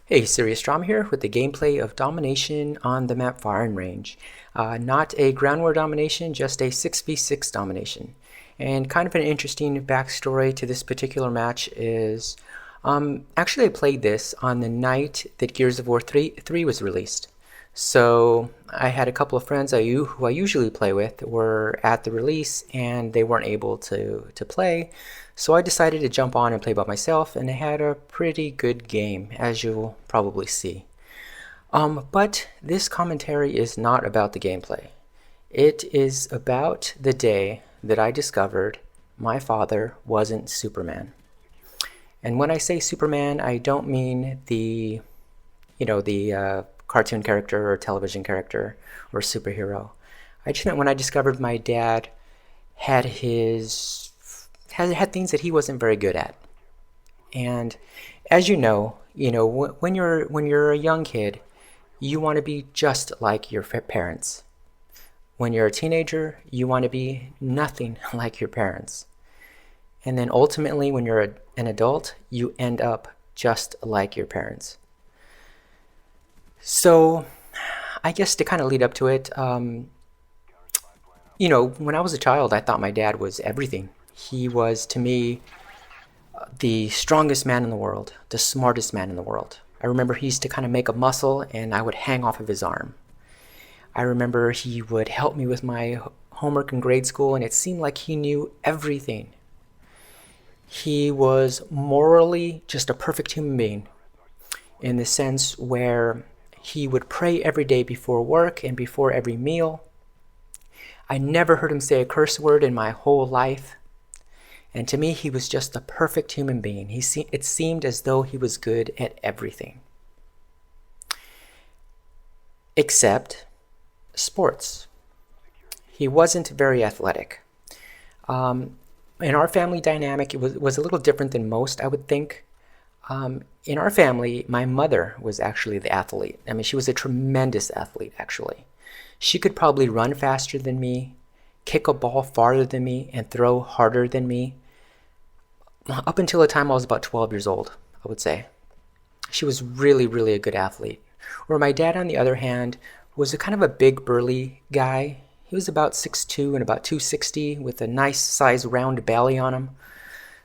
Hey, SeriousDrama here with the gameplay of domination on the map Firing Range. Not a ground war domination, just a 6v6 domination. And kind of an interesting backstory to this particular match is, actually I played this on the night that Gears of War 3 was released. So I had a couple of friends who I usually play with were at the release and they weren't able to play. So I decided to jump on and play by myself, and I had a pretty good game, as you'll probably see. But this commentary is not about the gameplay. It is about the day that I discovered my father wasn't Superman. And when I say Superman, I don't mean the cartoon character or television character or superhero. I just meant when I discovered my dad had had things that he wasn't very good at. And as when you're a young kid, you want to be just like your parents. When you're a teenager, you want to be nothing like your parents. And then ultimately, when you're an adult, you end up just like your parents. So, I guess to kind of lead up to it, when I was a child, I thought my dad was everything. He was, to me, the strongest man in the world, the smartest man in the world. I remember he used to kind of make a muscle and I would hang off of his arm. I remember he would help me with my homework in grade school and it seemed like he knew everything. He was morally just a perfect human being in the sense where he would pray every day before work and before every meal. I never heard him say a curse word in my whole life. And to me, he was just the perfect human being. It seemed as though he was good at everything. Except sports. He wasn't very athletic. In our family dynamic, it was a little different than most, I would think. In our family, my mother was actually the athlete. I mean, she was a tremendous athlete, actually. She could probably run faster than me, kick a ball farther than me, and throw harder than me. Up until the time I was about 12 years old, I would say. She was really, really a good athlete. Where my dad, on the other hand, was a kind of a big, burly guy. He was about 6'2" and about 260 with a nice size round belly on him.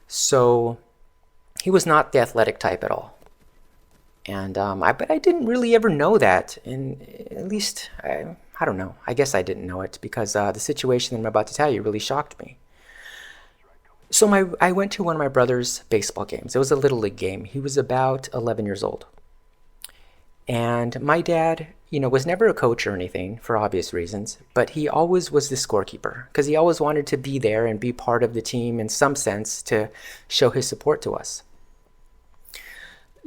So he was not the athletic type at all. And but I didn't really ever know that. And at least, I don't know. I guess I didn't know it because the situation that I'm about to tell you really shocked me. So I went to one of my brother's baseball games. It was a little league game. He was about 11 years old. And my dad, was never a coach or anything for obvious reasons, but he always was the scorekeeper because he always wanted to be there and be part of the team in some sense to show his support to us.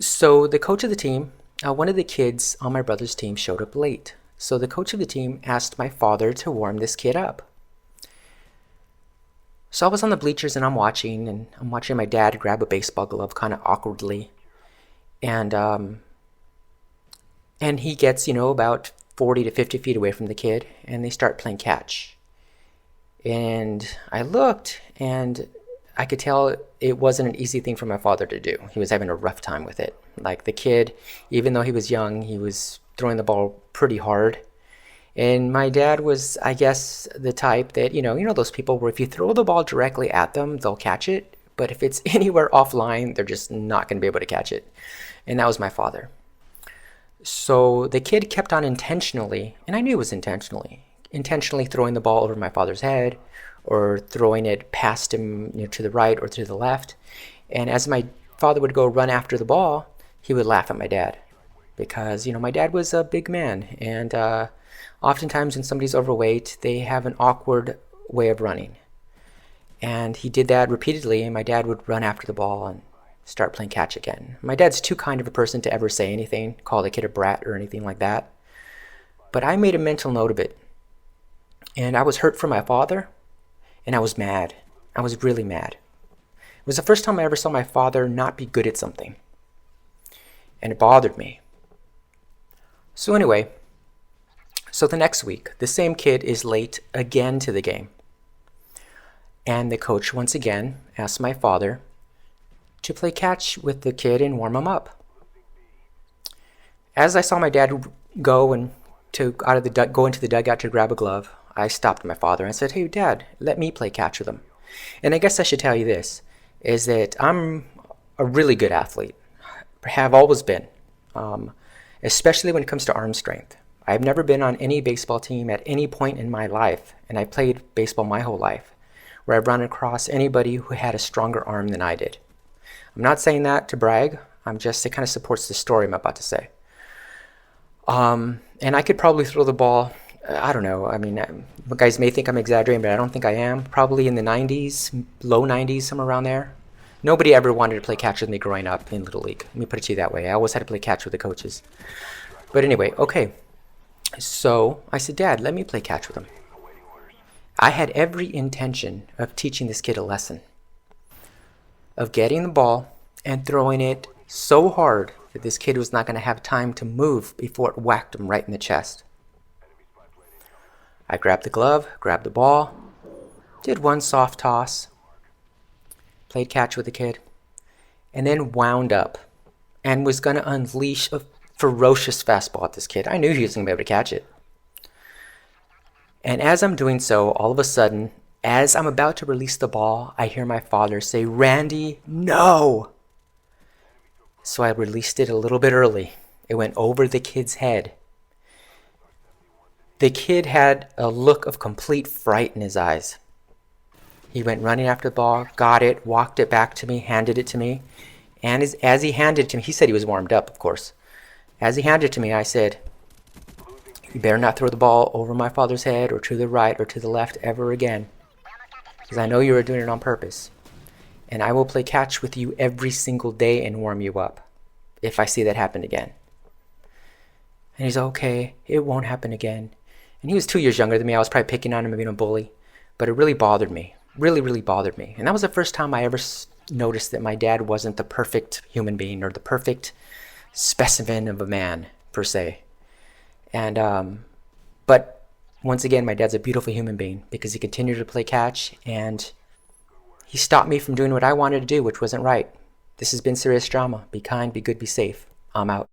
So the coach of the team, one of the kids on my brother's team showed up late. So the coach of the team asked my father to warm this kid up. So I was on the bleachers and I'm watching my dad grab a baseball glove kind of awkwardly. And he gets, about 40 to 50 feet away from the kid and they start playing catch. And I looked and I could tell it wasn't an easy thing for my father to do. He was having a rough time with it. Like the kid, even though he was young, he was throwing the ball pretty hard. And my dad was, I guess, the type that, those people where if you throw the ball directly at them, they'll catch it. But if it's anywhere offline, they're just not going to be able to catch it. And that was my father. So the kid kept on intentionally, and I knew it was intentionally throwing the ball over my father's head or throwing it past him, to the right or to the left. And as my father would go run after the ball, he would laugh at my dad because, my dad was a big man. And oftentimes when somebody's overweight, they have an awkward way of running. And he did that repeatedly, and my dad would run after the ball and start playing catch again. My dad's too kind of a person to ever say anything, call the kid a brat or anything like that. But I made a mental note of it. And I was hurt for my father, and I was mad. I was really mad. It was the first time I ever saw my father not be good at something. And it bothered me. So anyway, the next week, the same kid is late again to the game. And the coach once again asked my father to play catch with the kid and warm him up. As I saw my dad go go into the dugout to grab a glove, I stopped my father and said, "Hey, Dad, let me play catch with him." And I guess I should tell you this, is that I'm a really good athlete, have always been, especially when it comes to arm strength. I've never been on any baseball team at any point in my life, and I played baseball my whole life, where I've run across anybody who had a stronger arm than I did. I'm not saying that to brag, it kind of supports the story I'm about to say. And I could probably throw the ball, I don't know, I mean, you guys may think I'm exaggerating, but I don't think I am. Probably in the 90s, low 90s, somewhere around there. Nobody ever wanted to play catch with me growing up in Little League. Let me put it to you that way. I always had to play catch with the coaches. But anyway, okay. So I said, "Dad, let me play catch with him." I had every intention of teaching this kid a lesson, of getting the ball and throwing it so hard that this kid was not going to have time to move before it whacked him right in the chest. I grabbed the glove, grabbed the ball, did one soft toss, played catch with the kid, and then wound up and was going to unleash a ferocious fastball at this kid. I knew he was going to be able to catch it. And as I'm doing so, all of a sudden, as I'm about to release the ball, I hear my father say, "Randy, no!" So I released it a little bit early. It went over the kid's head. The kid had a look of complete fright in his eyes. He went running after the ball, got it, walked it back to me, handed it to me. And as he handed it to me, he said he was warmed up, of course. As he handed it to me, I said, "You better not throw the ball over my father's head or to the right or to the left ever again, because I know you were doing it on purpose. And I will play catch with you every single day and warm you up if I see that happen again." And he's, "Okay, it won't happen again." And he was 2 years younger than me. I was probably picking on him and being a bully. But it really bothered me. Really, really bothered me. And that was the first time I ever noticed that my dad wasn't the perfect human being or the perfect specimen of a man, per se. And, but once again, my dad's a beautiful human being because he continued to play catch and he stopped me from doing what I wanted to do, which wasn't right. This has been Serious Drama. Be kind, be good, be safe. I'm out.